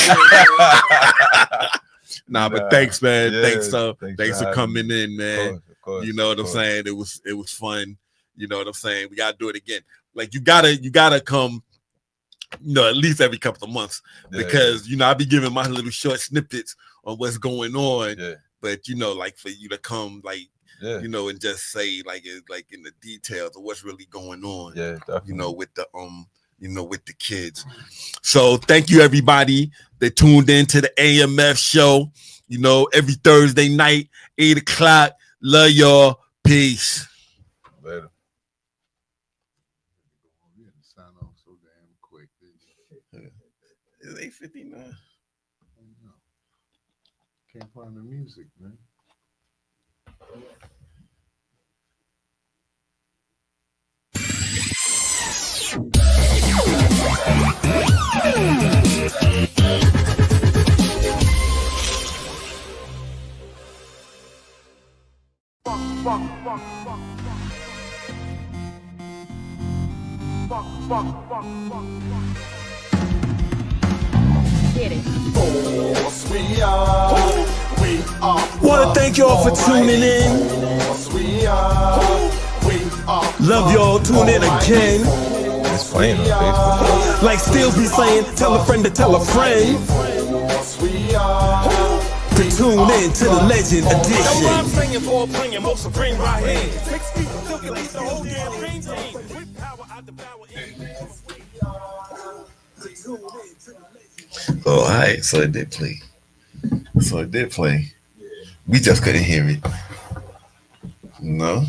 Nah, but thanks, man. Yeah, thanks for coming in, man. Of course, you know what I'm saying? It was fun. You know what I'm saying? We gotta do it again. Like you gotta come, you know, at least every couple of months, because you know I be giving my little short snippets on what's going on. Yeah. But you know, like for you to come, like you know, and just say like in the details of what's really going on. Yeah, definitely. You know, with the kids. So thank you everybody that tuned in to the AMF show. You know, every Thursday night, 8 o'clock. Love y'all. Peace. Later. We had to sign off so damn quick. It's 8:59. Can't find the music, man. Get it. Wanna thank y'all for tuning in. Love y'all. Tune in again. It's playing on Facebook. Like Steels be saying, tell a friend to tell a friend to tune in to the Legend Edition. I'm singing for playing most of bring right here. The whole damn green team. With power out the power in. Oh, all right. So it did play. We just couldn't hear it. No.